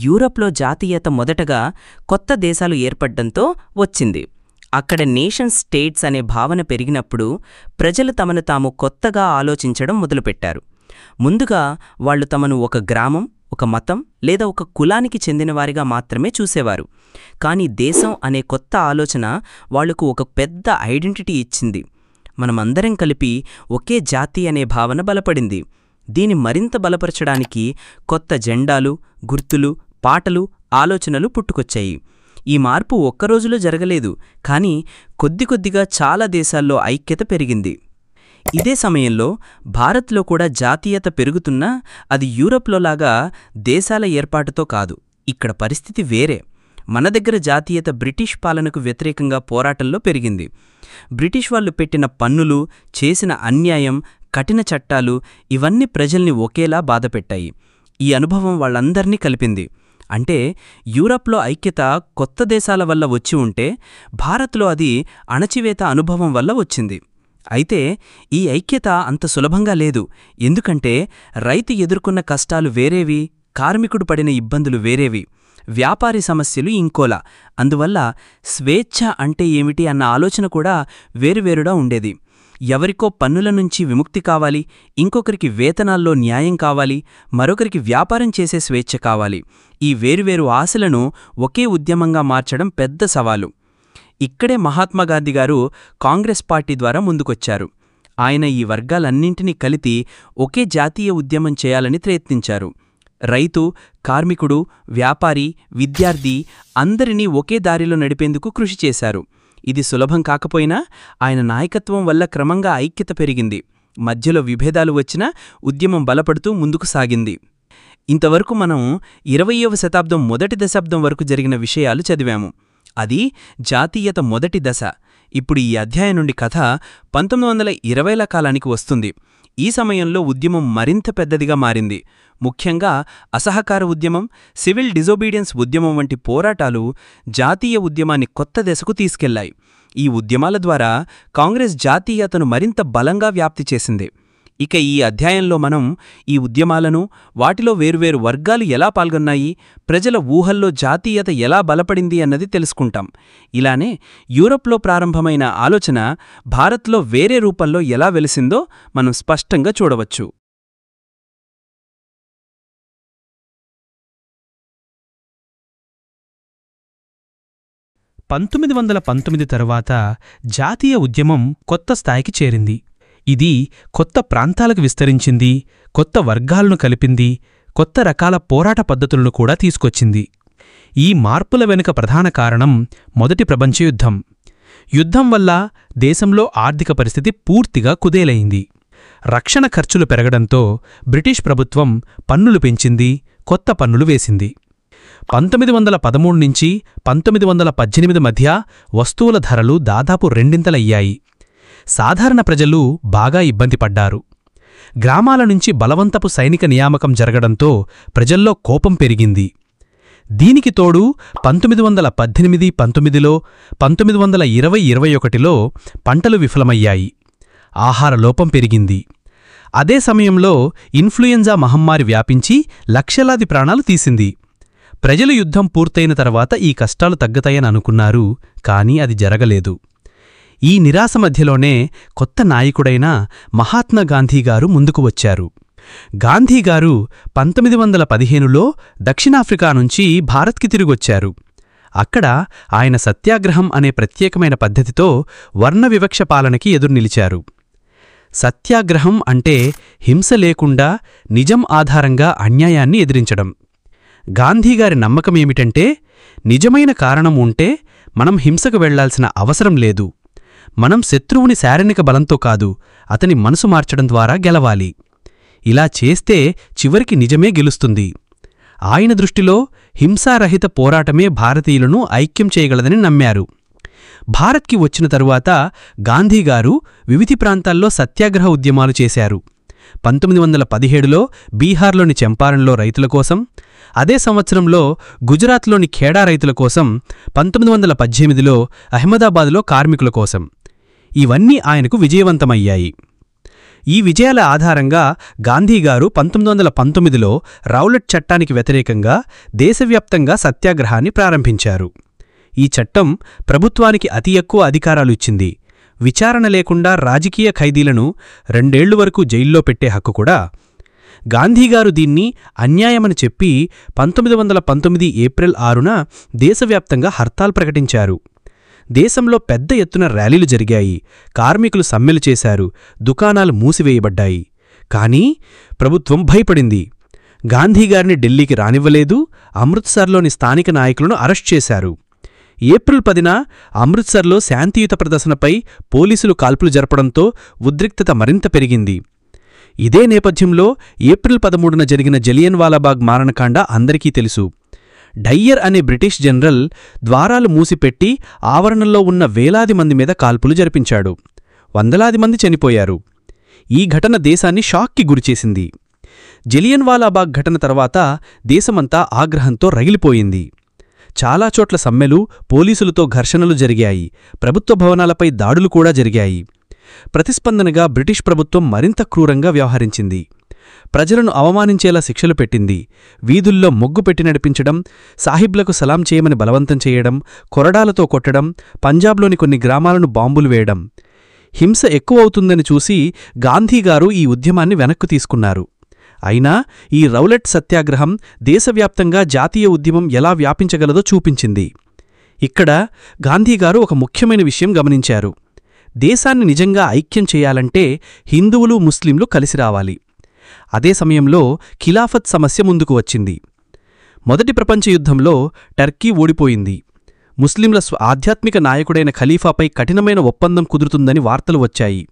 యూరప్లో జాతీయత మొదటగా కొత్త దేశాలు ఏర్పడ్డంతో వచ్చింది. అక్కడ నేషన్ స్టేట్స్ అనే భావన పెరిగినప్పుడు ప్రజలు తమను తాము కొత్తగా ఆలోచించడం మొదలుపెట్టారు. ముందుగా వాళ్లు తమను ఒక గ్రామం, ఒక మతం లేదా ఒక కులానికి చెందినవారిగా మాత్రమే చూసేవారు. కానీ దేశం అనే కొత్త ఆలోచన వాళ్లకు ఒక పెద్ద ఐడెంటిటీ ఇచ్చింది. మనమందరం కలిపి ఒకే జాతి అనే భావన బలపడింది. దీని మరింత బలపరచడానికి కొత్త జెండాలు, గుర్తులు, పాటలు, ఆలోచనలు పుట్టుకొచ్చాయి. ఈ మార్పు ఒక్కరోజులో జరగలేదు, కానీ కొద్ది కొద్దిగా చాలా దేశాల్లో ఐక్యత పెరిగింది. ఇదే సమయంలో భారత్లో కూడా జాతీయత పెరుగుతున్నా అది యూరప్లోలాగా దేశాల ఏర్పాటుతో కాదు. ఇక్కడ పరిస్థితి వేరే. మన దగ్గర జాతీయత బ్రిటిష్ పాలనకు వ్యతిరేకంగా పోరాటంలో పెరిగింది. బ్రిటిష్ వాళ్ళు పెట్టిన పన్నులు, చేసిన అన్యాయం, కఠిన చట్టాలు ఇవన్నీ ప్రజల్ని ఒకేలా బాధపెట్టాయి. ఈ అనుభవం వాళ్ళందర్నీ కలిపింది. అంటే యూరప్లో ఐక్యత కొత్త దేశాల వల్ల వచ్చి ఉంటే భారత్లో అది అణచివేత అనుభవం వల్ల వచ్చింది. అయితే ఈ ఐక్యత అంత సులభంగా లేదు. ఎందుకంటే రైతు ఎదుర్కొన్న కష్టాలు వేరేవి, కార్మికుడు పడిన ఇబ్బందులు వేరేవి, వ్యాపారి సమస్యలు ఇంకోలా. అందువల్ల స్వేచ్ఛ అంటే ఏమిటి అన్న ఆలోచన కూడా వేరువేరుగా ఉండేది. ఎవరికో పన్నుల నుంచి విముక్తి కావాలి, ఇంకొకరికి వేతనాల్లో న్యాయం కావాలి, మరొకరికి వ్యాపారం చేసే స్వేచ్ఛ కావాలి. ఈ వేరువేరు ఆశలను ఒకే ఉద్యమంగా మార్చడం పెద్ద సవాలు. ఇక్కడే మహాత్మాగాంధీ గారు కాంగ్రెస్ పార్టీ ద్వారా ముందుకొచ్చారు. ఆయన ఈ వర్గాలన్నింటినీ కలిపి ఒకే జాతీయ ఉద్యమం చేయాలని ప్రయత్నించారు. రైతు, కార్మికుడు, వ్యాపారి, విద్యార్థి అందరినీ ఒకే దారిలో నడిపేందుకు కృషి చేశారు. ఇది సులభం కాకపోయినా ఆయన నాయకత్వం వల్ల క్రమంగా ఐక్యత పెరిగింది. మధ్యలో విభేదాలు వచ్చినా ఉద్యమం బలపడుతూ ముందుకు సాగింది. ఇంతవరకు మనం 20వ శతాబ్దం మొదటి దశాబ్దం వరకు జరిగిన విషయాలు చదివాము. అది జాతీయత మొదటి దశ. ఇప్పుడు ఈ అధ్యాయం నుండి కథ 1920ల కాలానికి వస్తుంది. ఈ సమయంలో ఉద్యమం మరింత పెద్దదిగా మారింది. ముఖ్యంగా అసహకార ఉద్యమం, సివిల్ డిజోబీడియన్స్ ఉద్యమం వంటి పోరాటాలు జాతీయ ఉద్యమాన్ని కొత్త దశకు తీసుకెళ్లాయి. ఈ ఉద్యమాల ద్వారా కాంగ్రెస్ జాతీయతను మరింత బలంగా వ్యాప్తి చేసింది. ఇక ఈ అధ్యాయంలో మనం ఈ ఉద్యమాలను, వాటిలో వేరువేరు వర్గాలు ఎలా పాల్గొన్నాయి, ప్రజల ఊహల్లో జాతీయత ఎలా బలపడింది అన్నది తెలుసుకుంటాం. ఇలానే యూరప్లో ప్రారంభమైన ఆలోచన భారత్లో వేరే రూపంలో ఎలా వెలిసిందో మనం స్పష్టంగా చూడవచ్చు. 1919 తరువాత జాతీయ ఉద్యమం కొత్త స్థాయికి చేరింది. ఇది కొత్త ప్రాంతాలకు విస్తరించింది, కొత్త వర్గాలను కలిపింది, కొత్త రకాల పోరాట పద్ధతులను కూడా తీసుకొచ్చింది. ఈ మార్పుల వెనుక ప్రధాన కారణం మొదటి ప్రపంచ యుద్ధం. యుద్ధం వల్ల దేశంలో ఆర్థిక పరిస్థితి పూర్తిగా కుదేలైంది. రక్షణ ఖర్చులు పెరగడంతో బ్రిటిష్ ప్రభుత్వం పన్నులు పెంచింది, కొత్త పన్నులు వేసింది. 1913 నుంచి 1918 మధ్య వస్తువుల ధరలు దాదాపు రెండింతలయ్యాయి. సాధారణ ప్రజలు బాగా ఇబ్బంది పడ్డారు. గ్రామాల నుంచి బలవంతపు సైనిక నియామకం జరగడంతో ప్రజల్లో కోపం పెరిగింది. దీనికి తోడు 1918, 19లో, 1920, 21లో పంటలు విఫలమయ్యాయి. ఆహార లోపం పెరిగింది. అదే సమయంలో ఇన్ఫ్లుయెంజా మహమ్మారి వ్యాపించి లక్షలాది ప్రాణాలు తీసింది. ప్రజలు యుద్ధం పూర్తయిన తర్వాత ఈ కష్టాలు తగ్గుతాయని అనుకున్నారు, కానీ అది జరగలేదు. ఈ నిరాశ మధ్యలోనే కొత్త నాయకుడైన మహాత్మాగాంధీగారు ముందుకు వచ్చారు. గాంధీగారు 1915లో దక్షిణాఫ్రికా నుంచి భారత్కి తిరిగొచ్చారు. అక్కడ ఆయన సత్యాగ్రహం అనే ప్రత్యేకమైన పద్ధతితో వర్ణ వివక్ష పాలనకి ఎదురునిలిచారు. సత్యాగ్రహం అంటే హింస లేకుండా నిజం ఆధారంగా అన్యాయాన్ని ఎదిరించడం. గాంధీగారి నమ్మకమేమిటంటే నిజమైన కారణం ఉంటే మనం హింసకు వెళ్లాల్సిన అవసరం లేదు. మనం శత్రువుని శారీరక బలంతో కాదు, అతని మనసు మార్చడం ద్వారా గెలవాలి. ఇలా చేస్తే చివరికి నిజమే గెలుస్తుంది. ఆయన దృష్టిలో హింసారహిత పోరాటమే భారతీయులను ఐక్యం చేయగలదని నమ్మారు. భారత్కి వచ్చిన తరువాత గాంధీగారు వివిధ ప్రాంతాల్లో సత్యాగ్రహ ఉద్యమాలు చేశారు. 1917లో బీహార్లోని చంపారణ్లో రైతుల కోసం, అదే సంవత్సరంలో గుజరాత్లోని ఖేడా రైతుల కోసం, 1918లో అహ్మదాబాద్లో కార్మికుల కోసం. ఇవన్నీ ఆయనకు విజయవంతమయ్యాయి. ఈ విజయాల ఆధారంగా గాంధీగారు 1919లో రౌలట్ చట్టానికి వ్యతిరేకంగా దేశవ్యాప్తంగా సత్యాగ్రహాన్ని ప్రారంభించారు. ఈ చట్టం ప్రభుత్వానికి అతి ఎక్కువ అధికారాలు ఇచ్చింది. విచారణ లేకుండా రాజకీయ ఖైదీలను 2 ఏళ్ల వరకు జైల్లో పెట్టే హక్కు కూడా. గాంధీగారు దీన్ని అన్యాయమని చెప్పి 1919 ఏప్రిల్ 6న దేశవ్యాప్తంగా హర్తాల్ ప్రకటించారు. దేశంలో పెద్ద ఎత్తున ర్యాలీలు జరిగాయి. కార్మికులు సమ్మెలు చేశారు. దుకాణాలు మూసివేయబడ్డాయి. కానీ ప్రభుత్వం భయపడింది. గాంధీగారిని ఢిల్లీకి రానివ్వలేదు. అమృత్సర్లోని స్థానిక నాయకులను అరెస్ట్ చేశారు. ఏప్రిల్ 10న అమృత్సర్లో శాంతియుత ప్రదర్శనపై పోలీసులు కాల్పులు జరపడంతో ఉద్రిక్తత మరింత పెరిగింది. ఇదే నేపథ్యంలో ఏప్రిల్ 13న జరిగిన జలియన్వాలాబాగ్ మారణకాండ అందరికీ తెలుసు. డయ్యర్ అనే బ్రిటిష్ జనరల్ ద్వారాలు మూసిపెట్టి ఆవరణలో ఉన్న వేలాది మంది మీద కాల్పులు జరిపించాడు. వందలాది మంది చనిపోయారు. ఈ ఘటన దేశాన్ని షాక్కి గురిచేసింది. జలియన్వాలాబాగ్ ఘటన తర్వాత దేశమంతా ఆగ్రహంతో రగిలిపోయింది. చాలా చోట్ల సమ్మెలు, పోలీసులతో ఘర్షణలు జరిగాయి. ప్రభుత్వ భవనాలపై దాడులు కూడా జరిగాయి. ప్రతిస్పందనగా బ్రిటిష్ ప్రభుత్వం మరింత క్రూరంగా వ్యవహరించింది. ప్రజలను అవమానించేలా శిక్షలు పెట్టింది. వీధుల్లో మొగ్గు పెట్టి నడిపించడం, సాహిబ్లకు సలాం చేయమని బలవంతం చేయడం, కొరడాలతో కొట్టడం, పంజాబ్లోని కొన్ని గ్రామాలను బాంబులు వేయడం. హింస ఎక్కువవుతుందని చూసి గాంధీగారు ఈ ఉద్యమాన్ని వెనక్కు తీసుకున్నారు. అయినా ఈ రౌలట్ సత్యాగ్రహం దేశవ్యాప్తంగా జాతీయ ఉద్యమం ఎలా వ్యాపించగలదో చూపించింది. ఇక్కడ గాంధీగారు ఒక ముఖ్యమైన విషయం గమనించారు. దేశాన్ని నిజంగా ఐక్యం చేయాలంటే హిందువులు, ముస్లింలు కలిసి రావాలి. అదే సమయంలో ఖిలాఫత్ సమస్య ముందుకు వచ్చింది. మొదటి ప్రపంచ యుద్ధంలో టర్కీ ఓడిపోయింది. ముస్లింల ఆధ్యాత్మిక నాయకుడైన ఖలీఫాపై కఠినమైన ఒప్పందం కుదురుతుందని వార్తలు వచ్చాయి.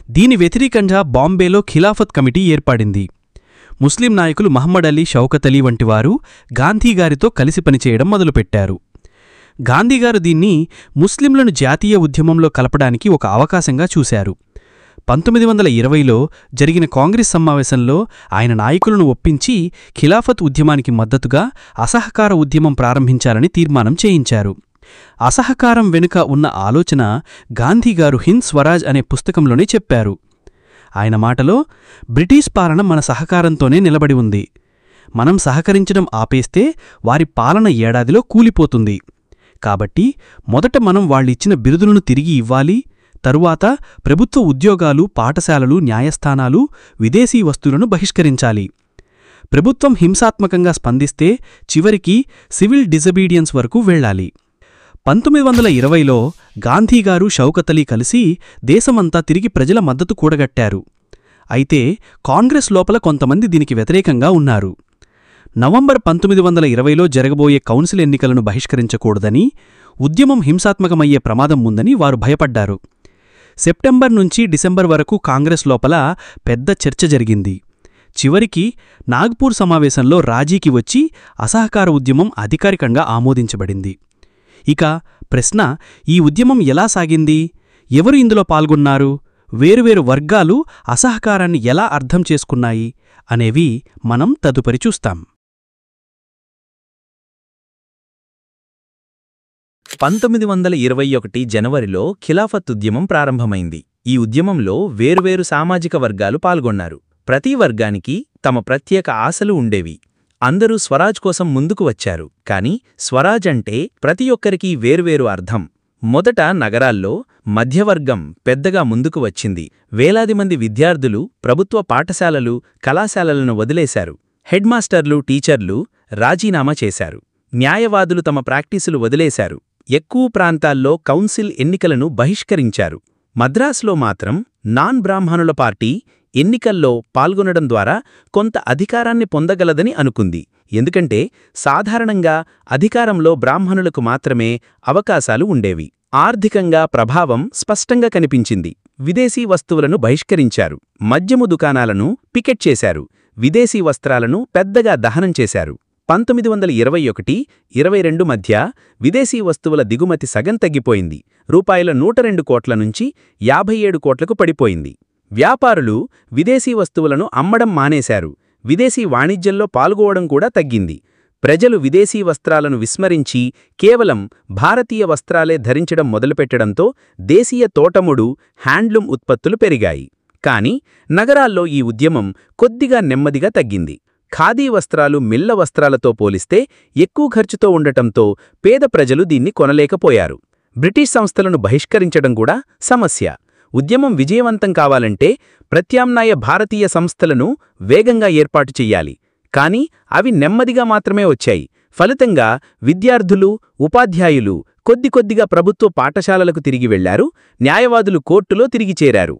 దీని వ్యతిరేకంగా బాంబేలో ఖిలాఫత్ కమిటీ ఏర్పడింది. ముస్లిం నాయకులు మహమ్మద్ అలీ, షౌకత్ అలీ వంటివారు గాంధీగారితో కలిసి పనిచేయడం మొదలుపెట్టారు. గాంధీగారు దీన్ని ముస్లింలను జాతీయ ఉద్యమంలో కలపడానికి ఒక అవకాశంగా చూశారు. 1920లో జరిగిన కాంగ్రెస్ సమావేశంలో ఆయన నాయకులను ఒప్పించి ఖిలాఫత్ ఉద్యమానికి మద్దతుగా అసహకార ఉద్యమం ప్రారంభించాలని తీర్మానం చేయించారు. అసహకారం వెనుక ఉన్న ఆలోచన గాంధీగారు హింద్ స్వరాజ్ అనే పుస్తకంలోనే చెప్పారు. ఆయన మాటలో, బ్రిటిష్ పాలన మన సహకారంతోనే నిలబడి ఉంది. మనం సహకరించడం ఆపేస్తే వారి పాలన ఏడాదిలో కూలిపోతుంది. కాబట్టి మొదట మనం వాళ్ళిచ్చిన బిరుదులను తిరిగి ఇవ్వాలి. తరువాత ప్రభుత్వ ఉద్యోగాలు, పాఠశాలలు, న్యాయస్థానాలు, విదేశీ వస్తువులను బహిష్కరించాలి. ప్రభుత్వం హింసాత్మకంగా స్పందిస్తే చివరికి సివిల్ డిజబీడియన్స్ వరకు వెళ్లాలి. 1920లో గాంధీగారు, షౌకత్ అలీ కలిసి దేశమంతా తిరిగి ప్రజల మద్దతు కూడగట్టారు. అయితే కాంగ్రెస్ లోపల కొంతమంది దీనికి వ్యతిరేకంగా ఉన్నారు. నవంబర్ 1920లో జరగబోయే కౌన్సిల్ ఎన్నికలను బహిష్కరించకూడదని, ఉద్యమం హింసాత్మకమయ్యే ప్రమాదం ఉందని వారు భయపడ్డారు. సెప్టెంబర్ నుంచి డిసెంబర్ వరకు కాంగ్రెస్ లోపల పెద్ద చర్చ జరిగింది. చివరికి నాగ్పూర్ సమావేశంలో రాజీకి వచ్చి అసహకార ఉద్యమం అధికారికంగా ఆమోదించబడింది. ఇక ప్రశ్న, ఈ ఉద్యమం ఎలా సాగింది? ఎవరు ఇందులో పాల్గొన్నారు? వేరువేరు వర్గాలు అసహకారాన్ని ఎలా అర్థం చేసుకున్నాయి అనేవి మనం తదుపరి చూస్తాం. 1921 జనవరిలో ఖిలాఫత్ ఉద్యమం ప్రారంభమైంది. ఈ ఉద్యమంలో వేర్వేరు సామాజిక వర్గాలు పాల్గొన్నారు. ప్రతి వర్గానికి తమ ప్రత్యేక ఆశలు ఉండేవి. అందరూ స్వరాజ్ కోసం ముందుకు వచ్చారు. కాని స్వరాజ్ అంటే ప్రతి ఒక్కరికీ వేర్వేరు అర్థం. మొదట నగరాల్లో మధ్యవర్గం పెద్దగా ముందుకు వచ్చింది. వేలాది మంది విద్యార్థులు ప్రభుత్వ పాఠశాలలు, కళాశాలలను వదిలేశారు. హెడ్మాస్టర్లు, టీచర్లు రాజీనామా చేశారు. న్యాయవాదులు తమ ప్రాక్టీసులు వదిలేశారు. ఎక్కువ ప్రాంతాల్లో కౌన్సిల్ ఎన్నికలను బహిష్కరించారు. మద్రాసులో మాత్రం నాన్ బ్రాహ్మణుల పార్టీ ఎన్నికల్లో పాల్గొనడం ద్వారా కొంత అధికారాన్ని పొందగలదని అనుకుంది. ఎందుకంటే సాధారణంగా అధికారంలో బ్రాహ్మణులకు మాత్రమే అవకాశాలు ఉండేవి. ఆర్థికంగా ప్రభావం స్పష్టంగా కనిపించింది. విదేశీ వస్తువులను బహిష్కరించారు. మద్యము దుకాణాలను పికెట్ చేశారు. విదేశీ వస్త్రాలను పెద్దగా దహనం చేశారు. 1921-22 మధ్య విదేశీ వస్తువుల దిగుమతి సగం తగ్గిపోయింది. రూపాయల 102 కోట్ల నుంచి 57 కోట్లకు పడిపోయింది. వ్యాపారులు విదేశీ వస్తువులను అమ్మడం మానేశారు. విదేశీ వాణిజ్యంలో పాల్గొవడం కూడా తగ్గింది. ప్రజలు విదేశీ వస్త్రాలను విస్మరించి కేవలం భారతీయ వస్త్రాలే ధరించడం మొదలుపెట్టడంతో దేశీయ తోటముడు, హ్యాండ్లూమ్ ఉత్పత్తులు పెరిగాయి. కాని నగరాల్లో ఈ ఉద్యమం కొద్దిగా నెమ్మదిగా తగ్గింది. ఖాదీ వస్త్రాలు మిల్ల వస్త్రాలతో పోలిస్తే ఎక్కువ ఖర్చుతో ఉండటంతో పేద ప్రజలు దీన్ని కొనలేకపోయారు. బ్రిటిష్ సంస్థలను బహిష్కరించడం కూడా సమస్య. ఉద్యమం విజయవంతం కావాలంటే ప్రత్యామ్నాయ భారతీయ సంస్థలను వేగంగా ఏర్పాటు చెయ్యాలి. కాని అవి నెమ్మదిగా మాత్రమే వచ్చాయి. ఫలితంగా విద్యార్థులు, ఉపాధ్యాయులు కొద్దికొద్దిగా ప్రభుత్వ పాఠశాలలకు తిరిగి వెళ్లారు. న్యాయవాదులు కోర్టులో తిరిగి చేరారు.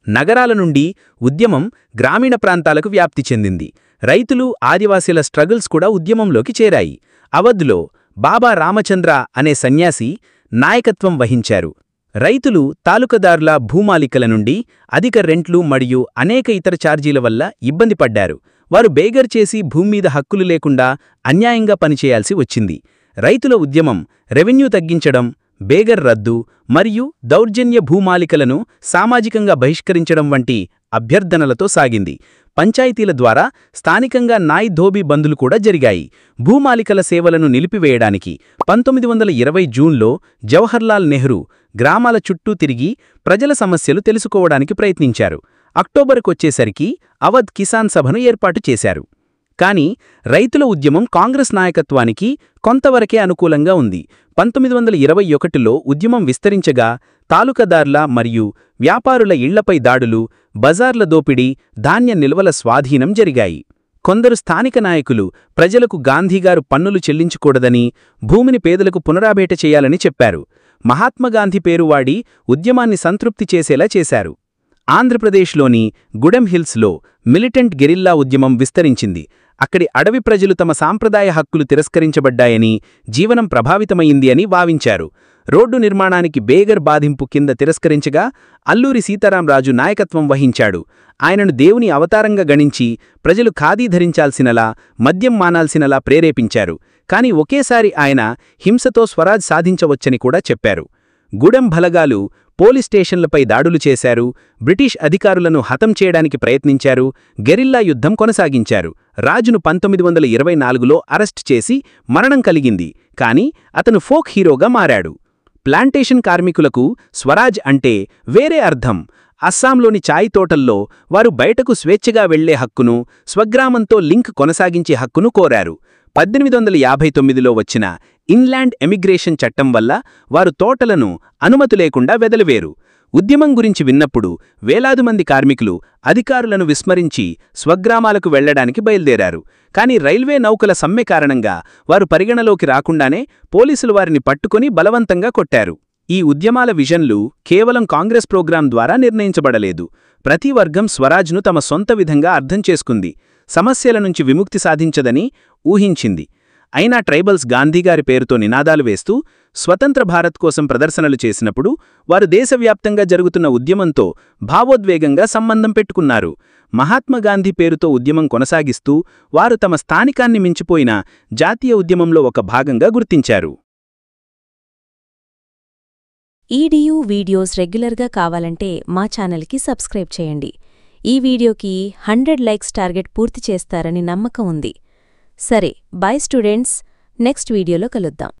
నగరాల నుండి ఉద్యమం గ్రామీణ ప్రాంతాలకు వ్యాప్తి చెందింది. రైతులు, ఆదివాసీల స్ట్రగుల్స్ కూడా ఉద్యమంలోకి చేరాయి. అవధ్లో బాబా రామచంద్ర అనే సన్యాసి నాయకత్వం వహించారు. రైతులు తాలూకదార్ల భూమాలికల నుండి అధిక రెంట్లు మరియు అనేక ఇతర ఛార్జీల వల్ల ఇబ్బంది పడ్డారు. వారు బేగర్ చేసి భూమ్మీద హక్కులు లేకుండా అన్యాయంగా పనిచేయాల్సి వచ్చింది. రైతుల ఉద్యమం రెవెన్యూ తగ్గించడం, బేగర్ రద్దు మరియు దౌర్జన్య భూమాలికలను సామాజికంగా బహిష్కరించడం వంటి అభ్యర్థనలతో సాగింది. పంచాయతీల ద్వారా స్థానికంగా నాయ్ ధోబీ బందులు కూడా జరిగాయి. భూమాలికల సేవలను నిలిపివేయడానికి 1920 జూన్లో జవహర్లాల్ నెహ్రూ గ్రామాల చుట్టూ తిరిగి ప్రజల సమస్యలు తెలుసుకోవడానికి ప్రయత్నించారు. అక్టోబరుకొచ్చేసరికి అవధ్ కిసాన్ సభను ఏర్పాటు చేశారు. కాని రైతుల ఉద్యమం కాంగ్రెస్ నాయకత్వానికి కొంతవరకే అనుకూలంగా ఉంది. 1921లో ఉద్యమం విస్తరించగా తాలూకదార్ల మరియు వ్యాపారుల ఇళ్లపై దాడులు, బజార్ల దోపిడీ, ధాన్య నిల్వల స్వాధీనం జరిగాయి. కొందరు స్థానిక నాయకులు ప్రజలకు గాంధీగారు పన్నులు చెల్లించకూడదని, భూమిని పేదలకు పునరాభేట చేయాలని చెప్పారు. మహాత్మాగాంధీ పేరు వాడి ఉద్యమాన్ని సంతృప్తి చేసేలా చేశారు. ఆంధ్రప్రదేశ్లోని గుడెం హిల్స్లో మిలిటెంట్ గెరిల్లా ఉద్యమం విస్తరించింది. అక్కడి అడవి ప్రజలు తమ సాంప్రదాయ హక్కులు తిరస్కరించబడ్డాయని, జీవనం ప్రభావితమయ్యింది అని భావించారు. రోడ్డు నిర్మాణానికి బేగర్ బాధింపు కింద తిరస్కరించగా అల్లూరి సీతారాంరాజు నాయకత్వం వహించాడు. ఆయనను దేవుని అవతారంగా గణించి ప్రజలు ఖాదీ ధరించాల్సినలా, మద్యం మానాల్సినలా ప్రేరేపించారు. కాని ఒకేసారి ఆయన హింసతో స్వరాజ్ సాధించవచ్చని కూడా చెప్పారు. గుడెం బలగాలు పోలీస్ స్టేషన్లపై దాడులు చేశారు. బ్రిటిష్ అధికారులను హతం చేయడానికి ప్రయత్నించారు. గెరిల్లా యుద్ధం కొనసాగించారు. రాజును 1924లో అరెస్ట్ చేసి మరణం కలిగింది. కాని అతను ఫోక్ హీరోగా మారాడు. ప్లాంటేషన్ కార్మికులకు స్వరాజ్ అంటే వేరే అర్థం. అస్సాంలోని చాయ్ తోటల్లో వారు బయటకు స్వేచ్ఛగా వెళ్లే హక్కును, స్వగ్రామంతో లింక్ కొనసాగించే హక్కును కోరారు. 1859లో వచ్చిన ఇన్లాండ్ ఎమిగ్రేషన్ చట్టం వల్ల వారు తోటలను అనుమతి లేకుండా వెదలివేరు. ఉద్యమం గురించి విన్నప్పుడు వేలాది మంది కార్మికులు అధికారులను విస్మరించి స్వగ్రామాలకు వెళ్లడానికి బయల్దేరారు. కాని రైల్వే నౌకల సమ్మె కారణంగా వారు పరిగణలోకి రాకుండానే పోలీసులు వారిని పట్టుకుని బలవంతంగా కొట్టారు. ఈ ఉద్యమాల విజన్లు కేవలం కాంగ్రెస్ ప్రోగ్రాం ద్వారా నిర్ణయించబడలేదు. ప్రతి వర్గం స్వరాజ్ను తమ సొంత విధంగా అర్థం చేసుకుంది. సమస్యల నుంచి విముక్తి సాధించదని ఊహించింది. అయినా ట్రైబల్స్ గాంధీగారి పేరుతో నినాదాలు వేస్తూ స్వతంత్ర భారత్ కోసం ప్రదర్శనలు చేసినప్పుడు వారు దేశవ్యాప్తంగా జరుగుతున్న ఉద్యమంతో భావోద్వేగంగా సంబంధం పెట్టుకున్నారు. మహాత్మాగాంధీ పేరుతో ఉద్యమం కొనసాగిస్తూ వారు తమ స్థానికాన్ని మించిపోయిన జాతీయ ఉద్యమంలో ఒక భాగంగా గుర్తించారు. ఈడియూ వీడియోస్ రెగ్యులర్గా కావాలంటే మా ఛానల్కి సబ్స్క్రైబ్ చేయండి. ఈ వీడియోకి 100 లైక్స్ టార్గెట్ పూర్తి చేస్తారని నమ్మకం ఉంది. సరే, బై స్టూడెంట్స్, నెక్స్ట్ వీడియోలో కలుద్దాం.